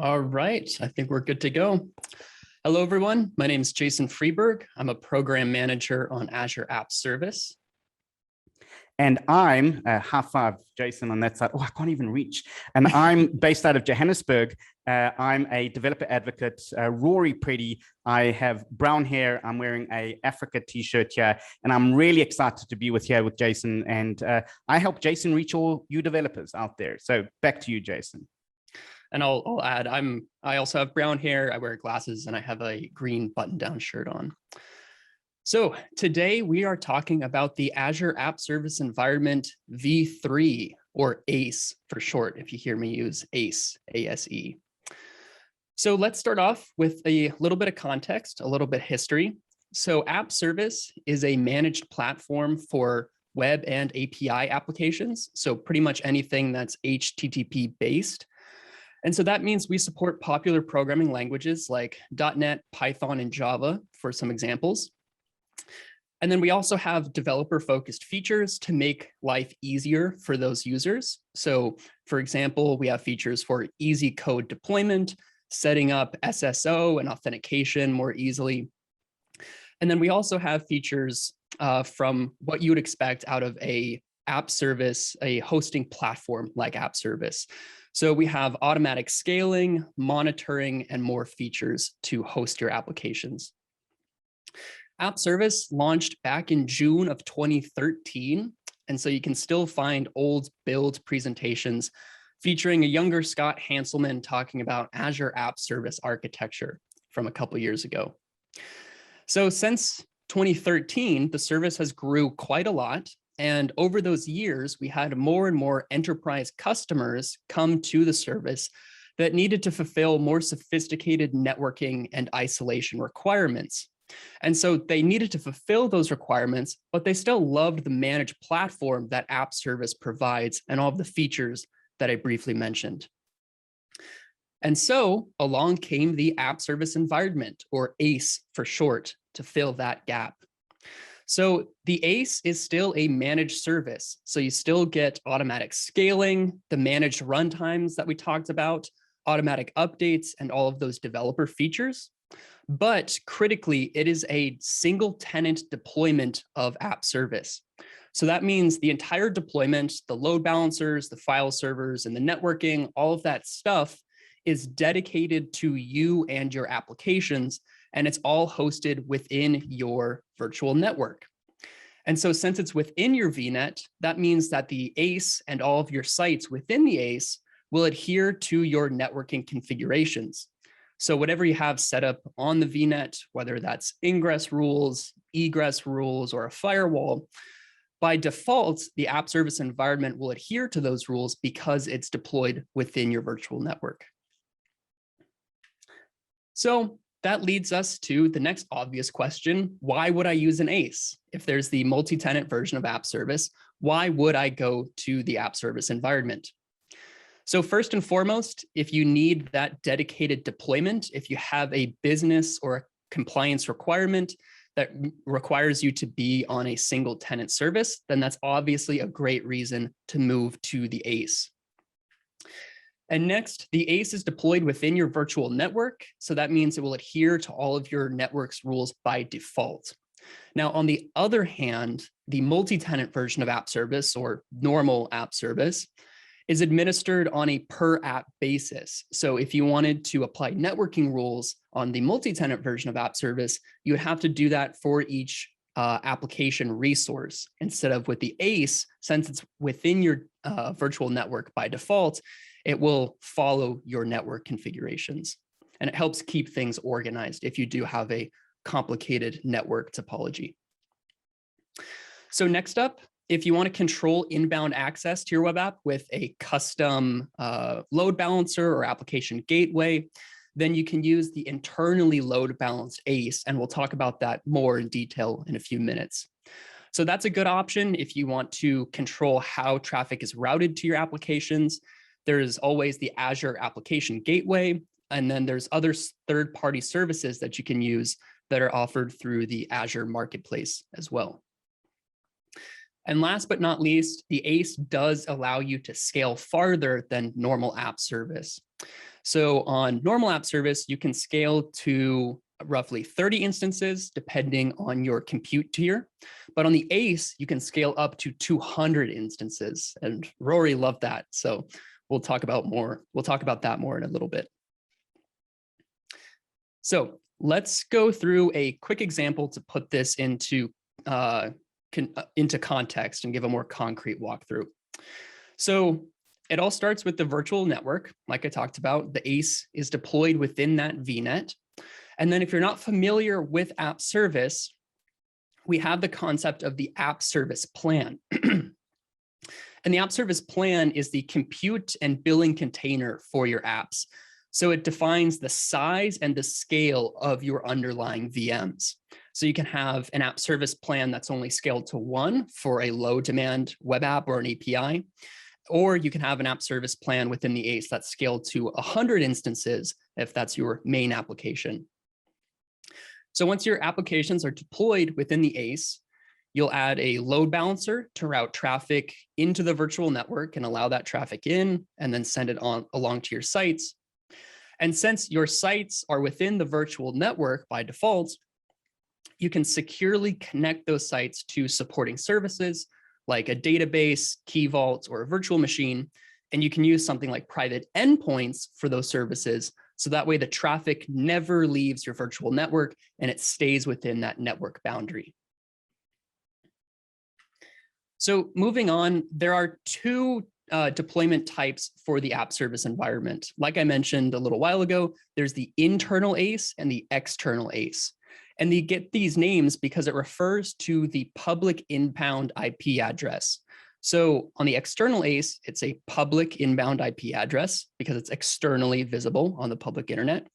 All right, I think we're good to go. Hello, everyone. My name is Jason Freeberg. I'm a program manager on Azure App Service. And I'm high five, Jason, on that side. Oh, I can't even reach. And I'm based out of Johannesburg. I'm a developer advocate. Rory Predy. I have brown hair. I'm wearing a Africa t-shirt here, and I'm really excited to be here with Jason. And I help Jason reach all you developers out there. So back to you, Jason. And I'll add, I also have brown hair. I wear glasses, and I have a green button-down shirt on. So today we are talking about the Azure App Service Environment v3, or ACE for short, if you hear me use ACE, A-S-E. So let's start off with a little bit of context, a little bit of history. So App Service is a managed platform for web and API applications. So pretty much anything that's HTTP based. And so that means we support popular programming languages like .NET, Python, and Java for some examples. And then we also have developer-focused features to make life easier for those users. So for example, we have features for easy code deployment, setting up SSO and authentication more easily. And then we also have features from what you would expect out of a app service, a hosting platform like App Service. So we have automatic scaling, monitoring, and more features to host your applications. App Service launched back in June of 2013. And so you can still find old build presentations featuring a younger Scott Hanselman talking about Azure App Service architecture from a couple years ago. So since 2013, the service has grew quite a lot. And over those years, we had more and more enterprise customers come to the service that needed to fulfill more sophisticated networking and isolation requirements. And so they needed to fulfill those requirements, but they still loved the managed platform that App Service provides and all of the features that I briefly mentioned. And so along came the App Service Environment, or ACE for short, to fill that gap. So the ACE is still a managed service. So you still get automatic scaling, the managed runtimes that we talked about, automatic updates, and all of those developer features. But critically, it is a single tenant deployment of App Service. So that means the entire deployment, the load balancers, the file servers, and the networking, all of that stuff is dedicated to you and your applications, and it's all hosted within your virtual network. And so since it's within your VNet, that means that the ACE and all of your sites within the ACE will adhere to your networking configurations. So whatever you have set up on the VNet, whether that's ingress rules, egress rules, or a firewall, by default, the App Service Environment will adhere to those rules because it's deployed within your virtual network. So that leads us to the next obvious question. Why would I use an ACE? If there's the multi-tenant version of App Service, why would I go to the App Service Environment? So first and foremost, if you need that dedicated deployment, if you have a business or a compliance requirement that requires you to be on a single tenant service, then that's obviously a great reason to move to the ACE. And next, the ACE is deployed within your virtual network. So that means it will adhere to all of your network's rules by default. Now, on the other hand, the multi-tenant version of App Service, or normal App Service, is administered on a per app basis. So if you wanted to apply networking rules on the multi-tenant version of App Service, you would have to do that for each application resource instead of with the ACE. Since it's within your virtual network by default, it will follow your network configurations. And it helps keep things organized if you do have a complicated network topology. So next up, if you want to control inbound access to your web app with a custom load balancer or application gateway, then you can use the internally load balanced ACE, and we'll talk about that more in detail in a few minutes. So that's a good option if you want to control how traffic is routed to your applications. There's always the Azure Application Gateway, and then there's other third-party services that you can use that are offered through the Azure Marketplace as well. And last but not least, the ACE does allow you to scale farther than normal app service. So on normal app service, you can scale to roughly 30 instances, depending on your compute tier. But on the ACE, you can scale up to 200 instances. And Rory loved that. So we'll talk about that more in a little bit. So let's go through a quick example to put this into context and give a more concrete walkthrough. So it all starts with the virtual network. Like I talked about, the ACE is deployed within that VNet. And then if you're not familiar with app service, we have the concept of the app service plan. And the app service plan is the compute and billing container for your apps. So it defines the size and the scale of your underlying VMs. So you can have an app service plan that's only scaled to 1 for a low demand web app or an API. Or you can have an app service plan within the ACE that's scaled to 100 instances if that's your main application. So once your applications are deployed within the ACE, you'll add a load balancer to route traffic into the virtual network and allow that traffic in, and then send it on along to your sites. And since your sites are within the virtual network by default, you can securely connect those sites to supporting services like a database, key vault, or a virtual machine. And you can use something like private endpoints for those services. So that way the traffic never leaves your virtual network and it stays within that network boundary. So moving on, there are two deployment types for the app service environment. Like I mentioned a little while ago, there's the internal ACE and the external ACE. And they get these names because it refers to the public inbound IP address. So on the external ACE, it's a public inbound IP address because it's externally visible on the public internet.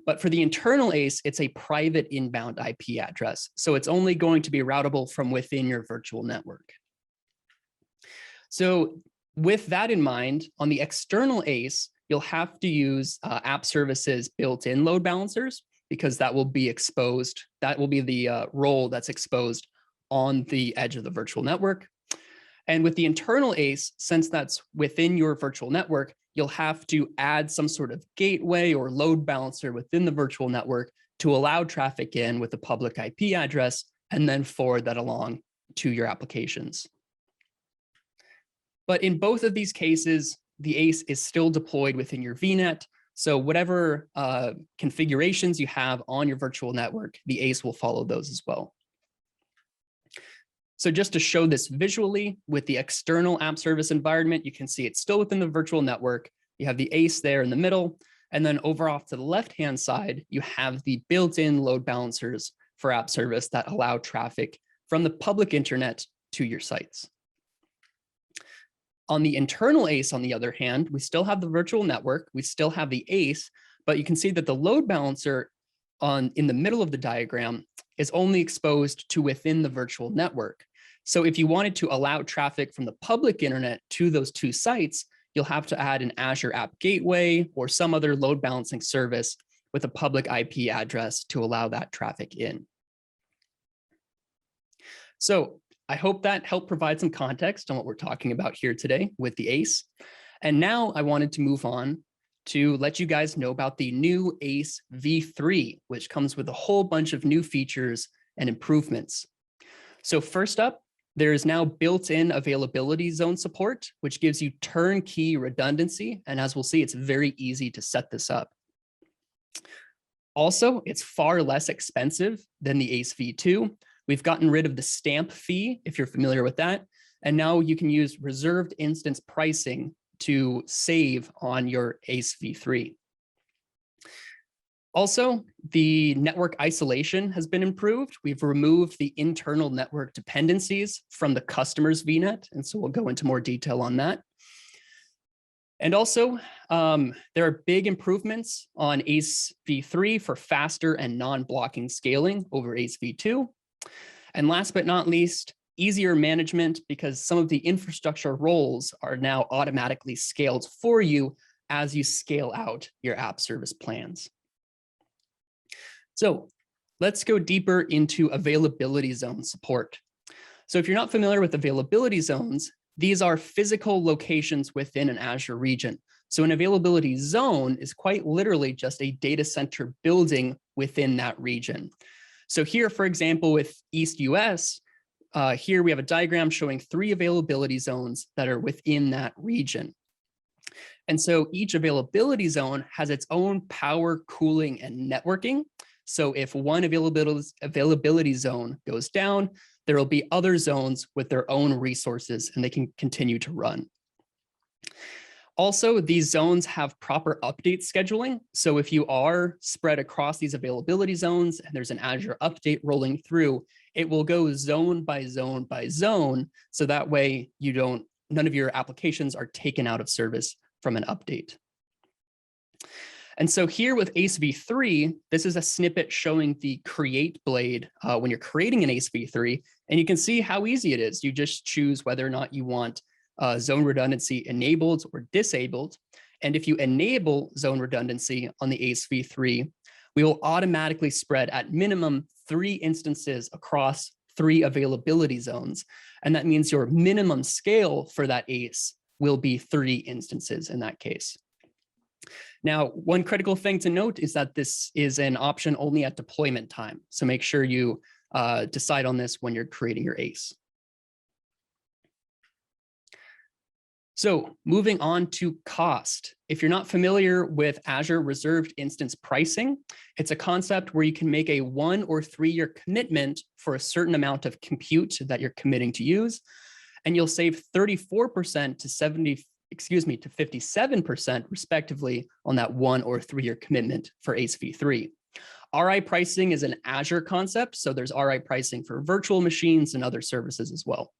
But for the internal ACE, it's a private inbound IP address. So it's only going to be routable from within your virtual network. So with that in mind, on the external ACE, you'll have to use app services built-in load balancers, because that will be exposed. That will be the role that's exposed on the edge of the virtual network. And with the internal ACE, since that's within your virtual network, you'll have to add some sort of gateway or load balancer within the virtual network to allow traffic in with a public IP address, and then forward that along to your applications. But in both of these cases, the ACE is still deployed within your VNet. So whatever configurations you have on your virtual network, the ACE will follow those as well. So just to show this visually, with the external app service environment, you can see it's still within the virtual network. You have the ACE there in the middle. And then over off to the left-hand side, you have the built-in load balancers for app service that allow traffic from the public internet to your sites. On the internal ACE, on the other hand, we still have the virtual network, we still have the ACE, but you can see that the load balancer in the middle of the diagram is only exposed to within the virtual network. So if you wanted to allow traffic from the public internet to those two sites, you'll have to add an Azure App Gateway or some other load balancing service with a public IP address to allow that traffic in. So I hope that helped provide some context on what we're talking about here today with the ACE. And now I wanted to move on to let you guys know about the new ASEv3, which comes with a whole bunch of new features and improvements. So first up, there is now built-in availability zone support, which gives you turnkey redundancy. And as we'll see, it's very easy to set this up. Also, it's far less expensive than the ASEv2. We've gotten rid of the stamp fee, if you're familiar with that. And now you can use reserved instance pricing to save on your ASEv3. Also, the network isolation has been improved. We've removed the internal network dependencies from the customer's VNet. And so we'll go into more detail on that. And also, there are big improvements on ASEv3 for faster and non-blocking scaling over ASEv2. And last but not least, easier management, because some of the infrastructure roles are now automatically scaled for you as you scale out your app service plans. So let's go deeper into availability zone support. So if you're not familiar with availability zones, these are physical locations within an Azure region. So an availability zone is quite literally just a data center building within that region. So here, for example, with East US, here we have a diagram showing 3 availability zones that are within that region. And so each availability zone has its own power, cooling, and networking. So if one availability zone goes down, there will be other zones with their own resources and they can continue to run. Also, these zones have proper update scheduling. So if you are spread across these availability zones and there's an Azure update rolling through, it will go zone by zone by zone. So that way none of your applications are taken out of service from an update. And so here with ASEv3, this is a snippet showing the create blade when you're creating an ASEv3, and you can see how easy it is. You just choose whether or not you want zone redundancy enabled or disabled. And if you enable zone redundancy on the ASEv3, we will automatically spread at minimum 3 instances across 3 availability zones. And that means your minimum scale for that ACE will be 3 instances in that case. Now, one critical thing to note is that this is an option only at deployment time. So make sure you decide on this when you're creating your ACE. So moving on to cost. If you're not familiar with Azure Reserved Instance pricing, it's a concept where you can make a 1 or 3-year commitment for a certain amount of compute that you're committing to use, and you'll save 34% to 57% respectively on that 1 or 3-year commitment for ASEv3. RI pricing is an Azure concept, so there's RI pricing for virtual machines and other services as well.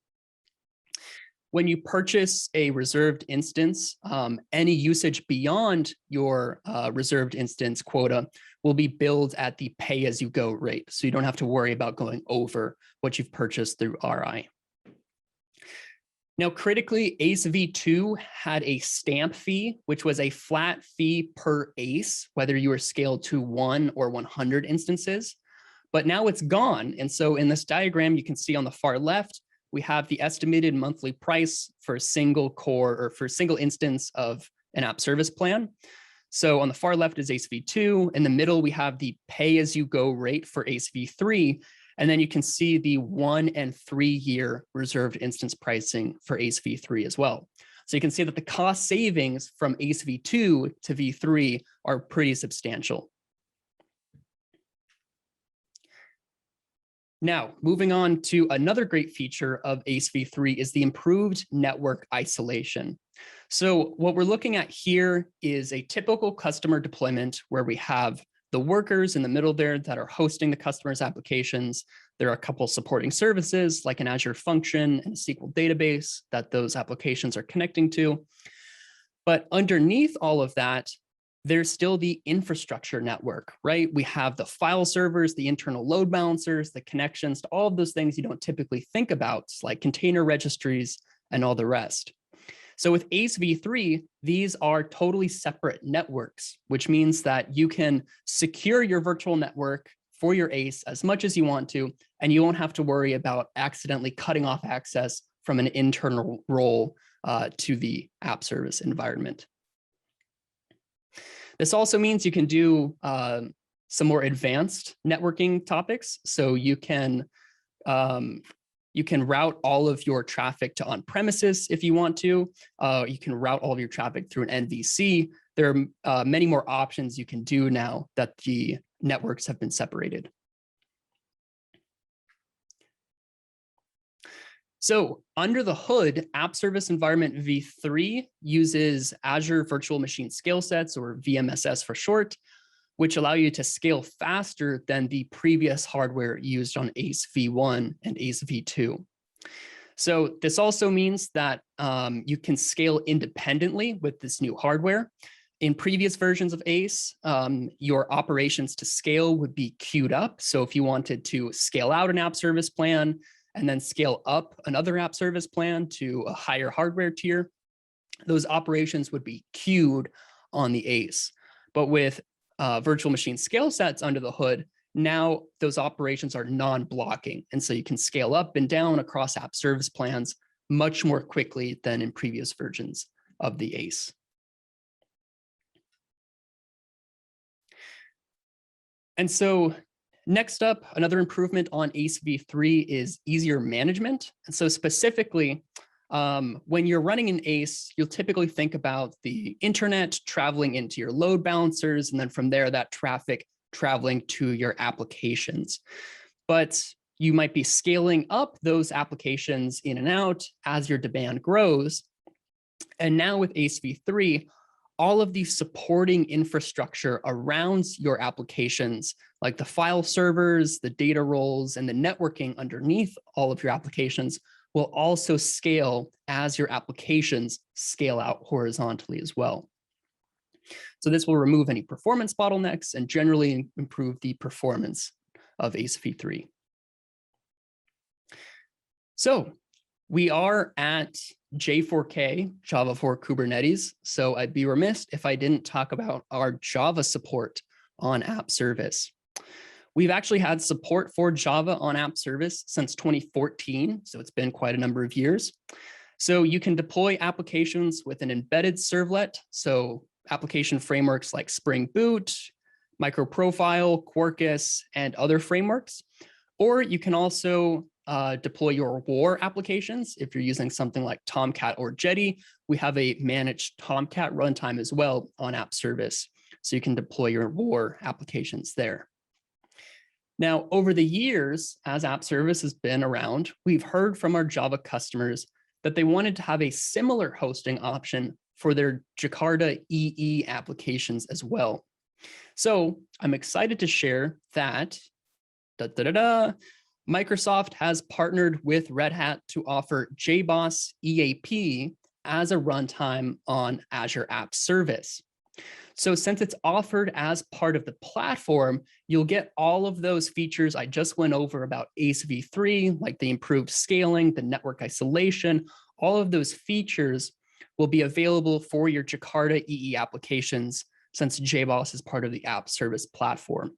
When you purchase a reserved instance, any usage beyond your reserved instance quota will be billed at the pay-as-you-go rate, so you don't have to worry about going over what you've purchased through RI. Now, critically, ASEv3 had a stamp fee, which was a flat fee per ACE, whether you were scaled to 1 or 100 instances, but now it's gone. And so in this diagram, you can see on the far left, we have the estimated monthly price for a single core or for a single instance of an app service plan. So on the far left is ASEv3. In the middle, we have the pay-as-you-go rate for ASEv3. And then you can see the 1 and 3-year reserved instance pricing for ASEv3 as well. So you can see that the cost savings from ASEv2 to v3 are pretty substantial. Now, moving on to another great feature of ASEv3 is the improved network isolation. So what we're looking at here is a typical customer deployment where we have the workers in the middle there that are hosting the customer's applications. There are a couple supporting services like an Azure function and a SQL database that those applications are connecting to. But underneath all of that, there's still the infrastructure network, right? We have the file servers, the internal load balancers, the connections to all of those things you don't typically think about, like container registries and all the rest. So with ASEv3, these are totally separate networks, which means that you can secure your virtual network for your ACE as much as you want to, and you won't have to worry about accidentally cutting off access from an internal role to the app service environment. This also means you can do some more advanced networking topics. So you can route all of your traffic to on-premises if you want to. You can route all of your traffic through an NVC. There are many more options you can do now that the networks have been separated. So under the hood, App Service Environment v3 uses Azure Virtual Machine Scale Sets, or VMSS for short, which allow you to scale faster than the previous hardware used on ASEv1 and ASEv2. So this also means that you can scale independently with this new hardware. In previous versions of ACE, your operations to scale would be queued up. So if you wanted to scale out an app service plan and then scale up another app service plan to a higher hardware tier, those operations would be queued on the ACE. But with virtual machine scale sets under the hood, now those operations are non-blocking. And so you can scale up and down across app service plans much more quickly than in previous versions of the ACE. And so next up, another improvement on ASEv3 is easier management. And so specifically, when you're running an ACE, you'll typically think about the internet traveling into your load balancers, and then from there, that traffic traveling to your applications. But you might be scaling up those applications in and out as your demand grows. And now with ASEv3, all of the supporting infrastructure around your applications, like the file servers, the data roles, and the networking underneath all of your applications, will also scale as your applications scale out horizontally as well. So this will remove any performance bottlenecks and generally improve the performance of ASEv3. So we are at J4K, Java for Kubernetes. So I'd be remiss if I didn't talk about our Java support on App Service. We've actually had support for Java on App Service since 2014, so it's been quite a number of years. So you can deploy applications with an embedded servlet, so application frameworks like Spring Boot, MicroProfile, Quarkus, and other frameworks. Or you can also deploy your WAR applications. If you're using something like Tomcat or Jetty, we have a managed Tomcat runtime as well on App Service, so you can deploy your WAR applications there. Now, over the years, as App Service has been around, we've heard from our Java customers that they wanted to have a similar hosting option for their Jakarta EE applications as well. So I'm excited to share that Microsoft has partnered with Red Hat to offer Jboss EAP as a runtime on Azure App Service. So since it's offered as part of the platform, you'll get all of those features I just went over about ASEv3, like the improved scaling, the network isolation, all of those features will be available for your Jakarta EE applications since Jboss is part of the App Service platform.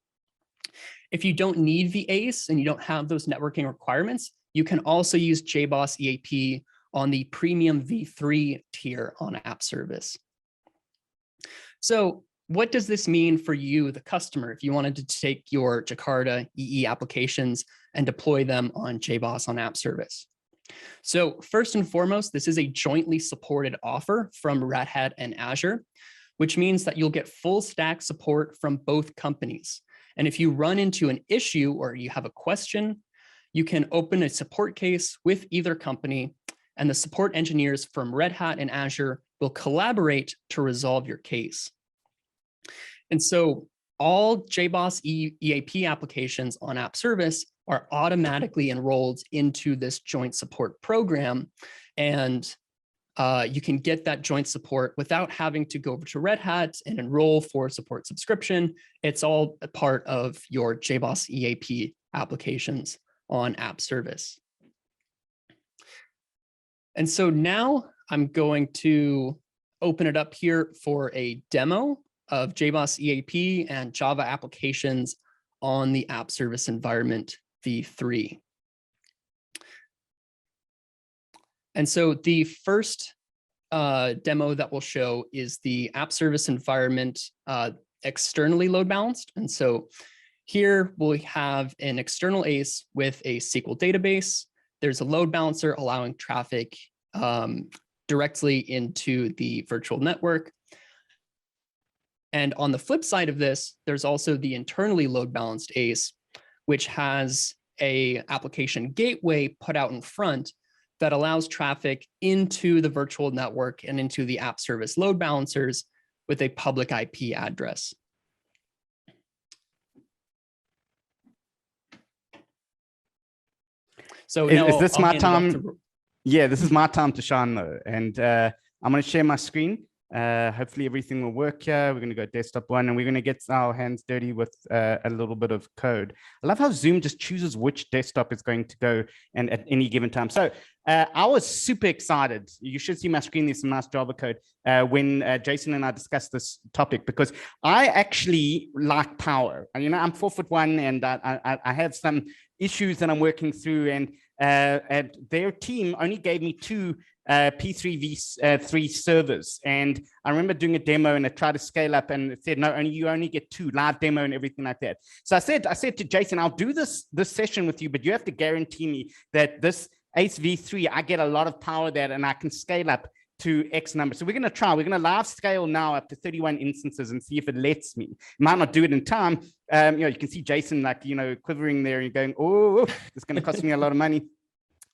If you don't need the ACE and you don't have those networking requirements, you can also use Jboss EAP on the premium v3 tier on App Service. So what does this mean for you, the customer, if you wanted to take your Jakarta EE applications and deploy them on Jboss on App Service? So first and foremost, this is a jointly supported offer from Red Hat and Azure, which means that you'll get full stack support from both companies. And if you run into an issue or you have a question, you can open a support case with either company, and the support engineers from Red Hat and Azure will collaborate to resolve your case. And so all Jboss EAP applications on App Service are automatically enrolled into this joint support program. And you can get that joint support without having to go over to Red Hat and enroll for support subscription. It's all a part of your Jboss EAP applications on App Service. And so now I'm going to open it up here for a demo of Jboss EAP and Java applications on the App Service Environment v3. And so the first demo that we'll show is the App Service Environment externally load balanced. And so here we'll have an external ACE with a SQL database. There's a load balancer allowing traffic directly into the virtual network. And on the flip side of this, there's also the internally load balanced ACE, which has a application gateway put out in front that allows traffic into the virtual network and into the app service load balancers with a public IP address. So is this my time? Yeah, this is my time to shine though. And I'm going to share my screen. Hopefully everything will work here. We're going to go desktop one and we're going to get our hands dirty with a little bit of code. I love how Zoom just chooses which desktop is going to go and at any given time. So I was super excited. You should see my screen. There's some nice Java code when Jason and I discussed this topic, because I actually like power. You know, I'm 4'1" and I have some issues that I'm working through, and and their team only gave me 2 P3v3 servers. And I remember doing a demo and I tried to scale up and it said, no, you only get 2 live demo and everything like that. So I said to Jason, I'll do this session with you, but you have to guarantee me that this ASEv3, I get a lot of power there and I can scale up to X number. So we're going to live scale now up to 31 instances and see if it lets me. Might not do it in time. You can see Jason quivering there and going, oh, it's going to cost me a lot of money.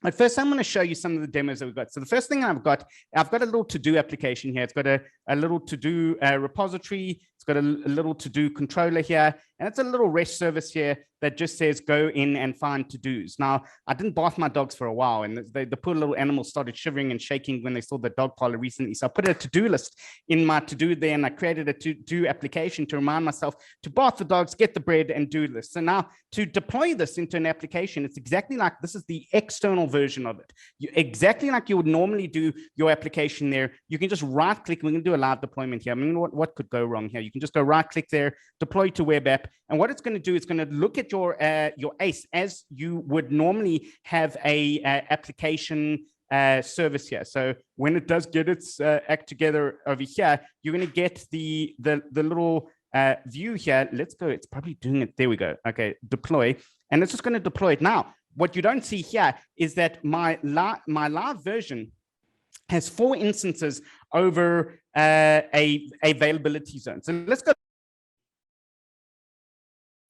But first, I'm going to show you some of the demos that we've got. So the first thing I've got a little to-do application here. It's got a little to-do repository. It's got a little to-do controller here. And it's a little REST service here that just says go in and find to-dos. Now, I didn't bath my dogs for a while, and the poor little animals started shivering and shaking when they saw the dog parlor recently. So I put a to-do list in my to-do there, and I created a to-do application to remind myself to bath the dogs, get the bread, and do this. So now to deploy this into an application, it's exactly like this is the external version of it. Exactly like you would normally do your application there. You can just right-click. We're going to do a live deployment here. I mean, what could go wrong here? You can just go right-click there, deploy to web app. And what it's going to do, it's going to look at your ACE as you would normally have a application service here. So when it does get its act together over here, you're going to get the little view here. Let's go. It's probably doing it. There we go. Okay, deploy. And it's just going to deploy it. Now, what you don't see here is that my live version has 4 instances over a availability zone. So let's go.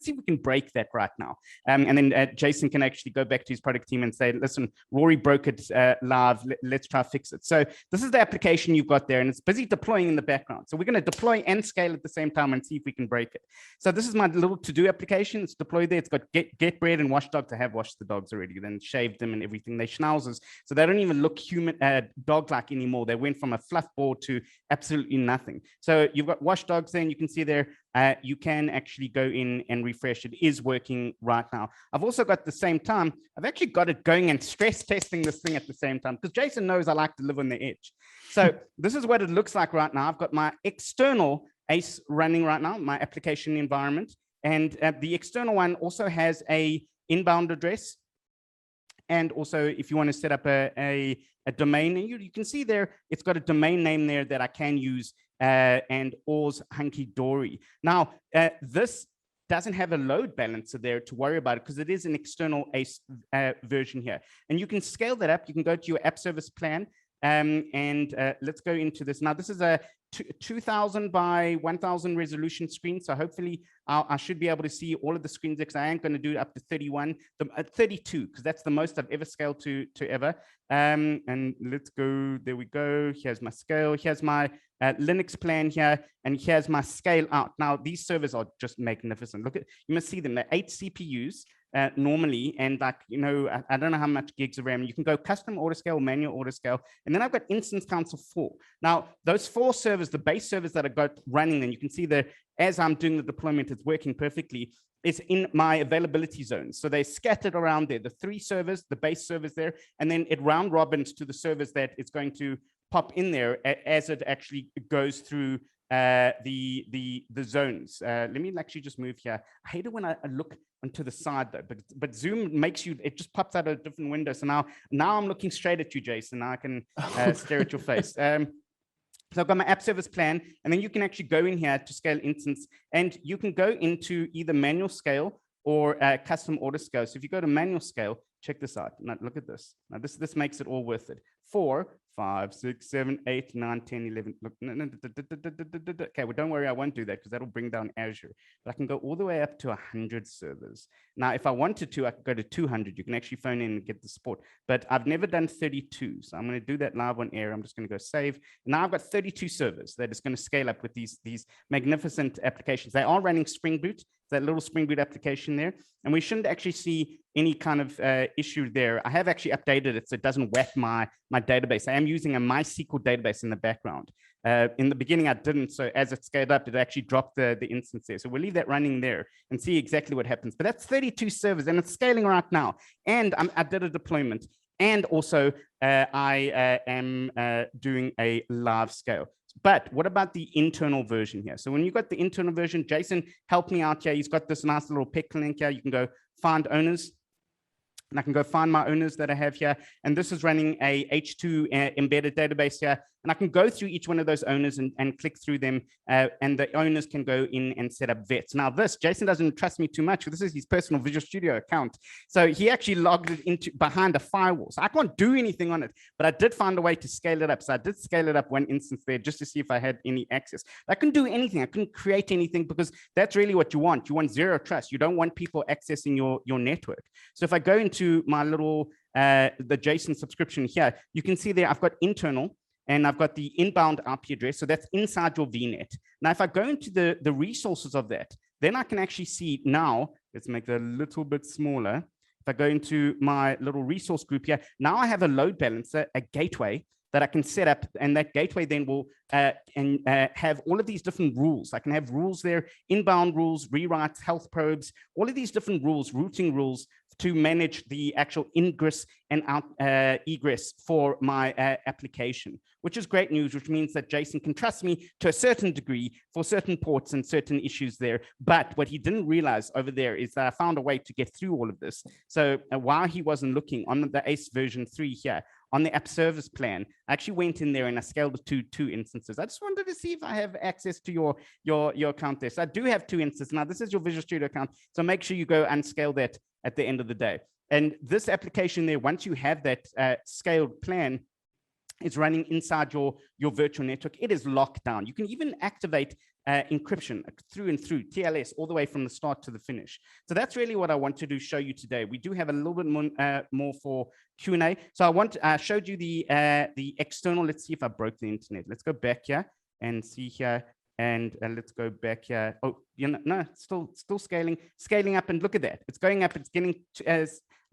See if we can break that right now. And then Jason can actually go back to his product team and say, listen, Rory broke it live. Let's try to fix it. So this is the application you've got there, and it's busy deploying in the background. So we're going to deploy and scale at the same time and see if we can break it. So this is my little to-do application. It's deployed there. It's got get bread and wash dogs. I have washed the dogs already, then shaved them and everything. They schnauzers. So they don't even look human, dog-like anymore. They went from a fluff ball to absolutely nothing. So you've got wash dogs there, and you can see there, you can actually go in and refresh. It is working right now. I've also got the same time, I've actually got it going and stress testing this thing at the same time, because Jason knows I like to live on the edge. So this is what it looks like right now. I've got my external ACE running right now, my application environment. And the external one also has a inbound address. And also, if you want to set up a domain, and you can see there, it's got a domain name there that I can use, and all's hunky-dory. Now, this doesn't have a load balancer there to worry about it, because it is an external ACE version here. And you can scale that up. You can go to your app service plan, and let's go into this. Now, this is a 2000 by 1000 resolution screen. So hopefully I should be able to see all of the screens, because I am going to do it up to 32, because that's the most I've ever scaled to ever. And let's go, there we go. Here's my scale. Here's my Linux plan here, and here's my scale out. Now, these servers are just magnificent. Look at, you must see them. They're 8 CPUs. Normally, and I don't know how much gigs of RAM. You can go custom auto scale, manual auto scale, and then I've got instance counts of 4. Now, those 4 servers, the base servers that I got running, and you can see that as I'm doing the deployment, it's working perfectly, is in my availability zones. So they're scattered around there, the 3 servers, the base servers there, and then it round robins to the servers that it's going to pop in there as it actually goes through the zones. Let me actually just move here. I hate it when I look onto the side though, but Zoom makes you, it just pops out a different window. So now I'm looking straight at you, Jason. Now I can stare at your face. So I've got my app service plan, and then you can actually go in here to scale instance, and you can go into either manual scale or custom auto scale. So if you go to manual scale, check this out. Now look at this. Now this makes it all worth it. 4, 5, 6, 7, 8, 9, 10, 11. Look, okay, well, don't worry, I won't do that, because that'll bring down Azure. But I can go all the way up to 100 servers. Now, if I wanted to, I could go to 200. You can actually phone in and get the support. But I've never done 32. So I'm going to do that live on air. I'm just going to go save. Now I've got 32 servers that is going to scale up with these magnificent applications. They are running Spring Boot, that little Spring Boot application there. And we shouldn't actually see any kind of issue there. I have actually updated it so it doesn't whack my database. I am using a MySQL database in the background. In the beginning, I didn't. So as it scaled up, it actually dropped the instance there. So we'll leave that running there and see exactly what happens. But that's 32 servers, and it's scaling right now. And I did a deployment. And also, I am doing a live scale. But what about the internal version here? So when you got the internal version, Jason helped me out here. He's got this nice little pick link here. You can go find owners. and I can go find my owners that I have here. And this is running a H2 embedded database here. And I can go through each one of those owners and click through them. And the owners can go in and set up vets. Now this, Jason doesn't trust me too much. This is his personal Visual Studio account. So he actually logged it into behind a firewall. So I can't do anything on it, but I did find a way to scale it up. So I did scale it up one instance there just to see if I had any access. I couldn't do anything. I couldn't create anything because that's really what you want. You want zero trust. You don't want people accessing your network. So if I go into my little, the Jason subscription here, you can see there I've got internal and I've got the inbound IP address. So that's inside your VNet. Now, if I go into the resources of that, then I can actually see now, let's make that a little bit smaller. If I go into my little resource group here, now I have a load balancer, a gateway that I can set up, and that gateway then will have all of these different rules. I can have rules there, inbound rules, rewrites, health probes, all of these different rules, routing rules to manage the actual ingress and egress for my application, which is great news, which means that Jason can trust me to a certain degree for certain ports and certain issues there. But what he didn't realize over there is that I found a way to get through all of this. So while he wasn't looking on the ACE version 3 here, on the app service plan, I actually went in there and I scaled it to 2 instances. I just wanted to see if I have access to your account there. So I do have 2 instances. Now, this is your Visual Studio account. So make sure you go and scale that at the end of the day. And this application there, once you have that scaled plan, it's running inside your virtual network. It is locked down. You can even activate encryption through and through, TLS, all the way from the start to the finish. So that's really what I want to show you today. We do have a little bit more for Q&A. So I showed you the external. Let's see if I broke the internet. Let's go back here and see here. And let's go back here. Oh, no, it's still scaling up. And look at that. It's going up. It's getting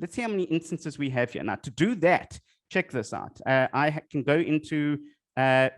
let's see how many instances we have here. Now, to do that, check this out. I can go into let's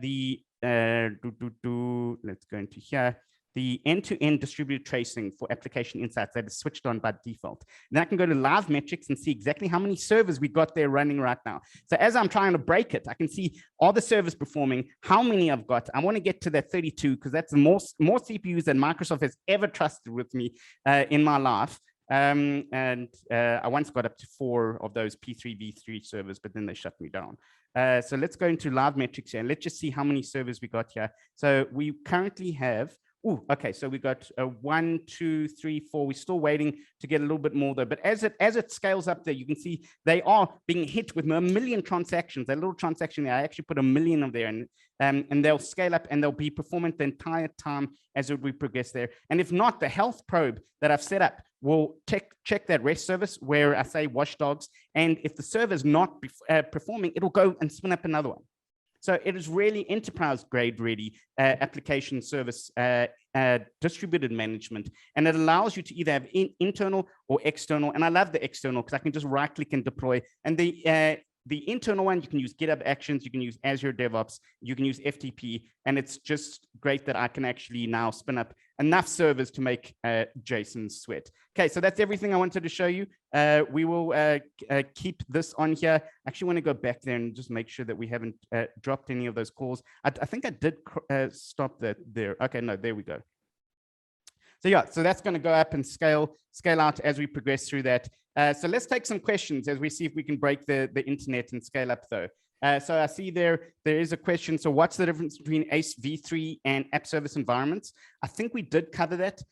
go into here, the end-to-end distributed tracing for application insights that is switched on by default. Then I can go to live metrics and see exactly how many servers we got there running right now. So as I'm trying to break it, I can see all the servers performing, how many I've got. I want to get to that 32 because that's the more CPUs than Microsoft has ever trusted with me in my life. I once got up to 4 of those P3v3 servers, but then they shut me down. So let's go into live metrics here and let's just see how many servers we got here. So we currently have, okay, so we got 1, 2, 3, 4. We're still waiting to get a little bit more though. But as it scales up there, you can see they are being hit with 1 million transactions. That little transaction there, I actually put 1 million of there, and they'll scale up and they'll be performant the entire time as we progress there. And if not, the health probe that I've set up will check that REST service where I say watchdogs. And if the server is not performing, it'll go and spin up another one. So it is really enterprise grade ready application service distributed management. And it allows you to either have internal or external. And I love the external because I can just right click and deploy. And the internal one, you can use GitHub Actions, you can use Azure DevOps, you can use FTP, and it's just great that I can actually now spin up enough servers to make Jason sweat. Okay, so that's everything I wanted to show you. We will keep this on here. I actually want to go back there and just make sure that we haven't dropped any of those calls. I think I did stop that there. Okay, no, there we go. So yeah, so that's going to go up and scale out as we progress through that. So let's take some questions as we see if we can break the internet and scale up though. So I see there is a question. So what's the difference between ASEv3 and App Service Environments? I think we did cover that.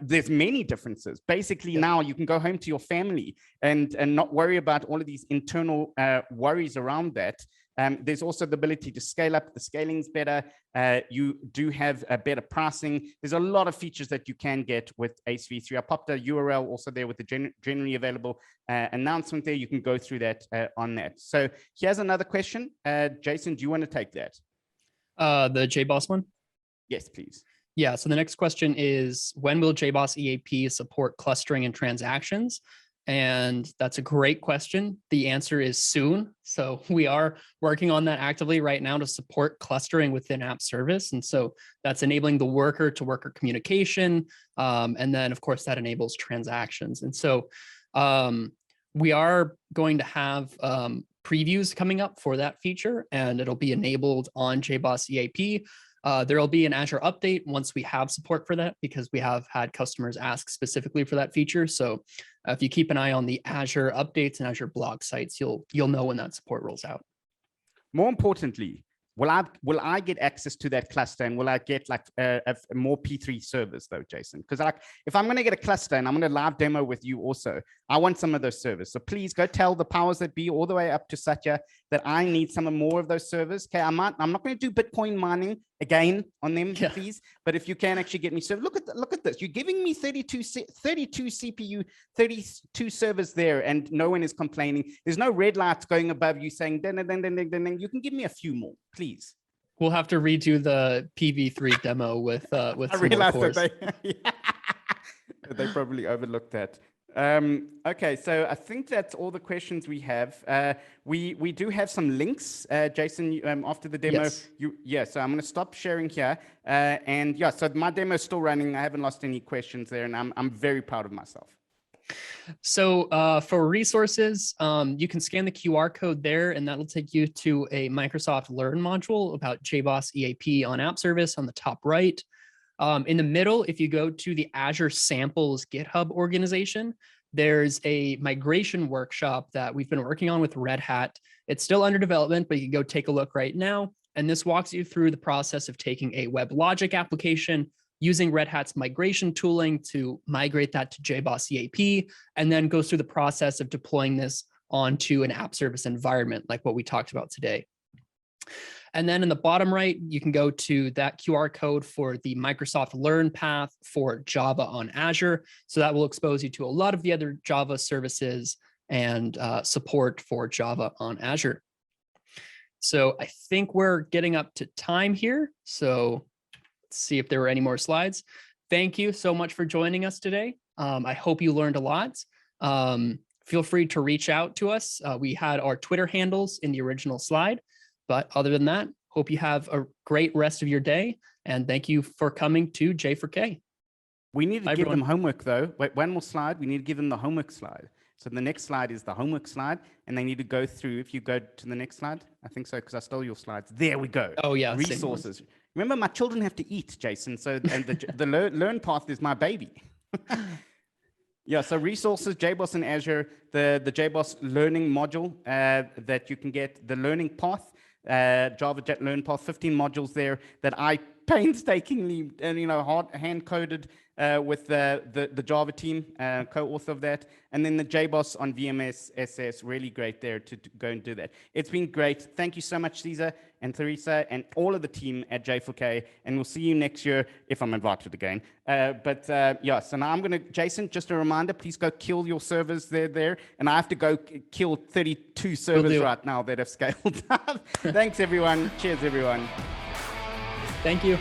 There's many differences. Basically, now you can go home to your family and not worry about all of these internal worries around that. There's also the ability to scale up. The scaling's better. You do have better pricing. There's a lot of features that you can get with ASEv3. I popped a URL also there with the generally available announcement there. You can go through that on that. So here's another question. Jason, do you want to take that? The Jboss one? Yes, please. Yeah, so the next question is, when will Jboss EAP support clustering and transactions? And that's a great question. The answer is soon. So we are working on that actively right now to support clustering within app service. And so that's enabling the worker to worker communication. And then of course that enables transactions. And so we are going to have previews coming up for that feature, and it'll be enabled on Jboss EAP. There will be an Azure update once we have support for that, because we have had customers ask specifically for that feature. So If you keep an eye on the Azure updates and Azure blog sites, you'll know when that support rolls out. More importantly, will I get access to that cluster, and will I get like more P3 servers though, Jason? Because like if I'm going to get a cluster and I'm going to live demo with you also, I want some of those servers. So please go tell the powers that be all the way up to Satya that I need some more of those servers. Okay, I'm not going to do Bitcoin mining again on them, please. But if you can actually get me, so look at this. You're giving me 32 CPU, 32 servers there, and no one is complaining. There's no red lights going above you saying, ding, ding, ding, ding, ding. You can give me a few more, please. We'll have to redo the PV3 demo with I some realized more cores. that they probably overlooked that. Okay, so I think that's all the questions we have. We do have some links, Jason, after the demo. Yes. So I'm going to stop sharing here. And yeah, so my demo is still running. I haven't lost any questions there, and I'm very proud of myself. So for resources, you can scan the QR code there, and that'll take you to a Microsoft Learn module about Jboss EAP on App Service on the top right. In the middle, if you go to the Azure Samples GitHub organization, there's a migration workshop that we've been working on with Red Hat. It's still under development, but you can go take a look right now. And this walks you through the process of taking a WebLogic application, using Red Hat's migration tooling to migrate that to Jboss EAP, and then goes through the process of deploying this onto an app service environment like what we talked about today. And then in the bottom right, you can go to that QR code for the Microsoft Learn path for Java on Azure. So that will expose you to a lot of the other Java services and support for Java on Azure. So I think we're getting up to time here. So let's see if there were any more slides. Thank you so much for joining us today. I hope you learned a lot. Feel free to reach out to us. We had our Twitter handles in the original slide. But other than that, hope you have a great rest of your day. And thank you for coming to J4K. We need to give them homework though. Wait, one more slide. We need to give them the homework slide. So the next slide is the homework slide, and they need to go through. If you go to the next slide, I think so, because I stole your slides. There we go. Oh yeah, resources. Remember, my children have to eat, Jason. So and the learn path is my baby. Yeah, so resources, Jboss and Azure, the Jboss learning module that you can get, the learning path, Java Jet Learn Path, 15 modules there that I painstakingly hand coded with the Java team, co-author of that, and then the Jboss on VMS SS, really great there to go and do that. It's been great. Thank you so much, Caesar and Theresa and all of the team at J4K, and we'll see you next year if I'm invited again. Yeah, so now I'm going to, Jason, just a reminder, please go kill your servers there, and I have to go kill 32 servers right now that have scaled up. Thanks, everyone. Cheers, everyone. Thank you.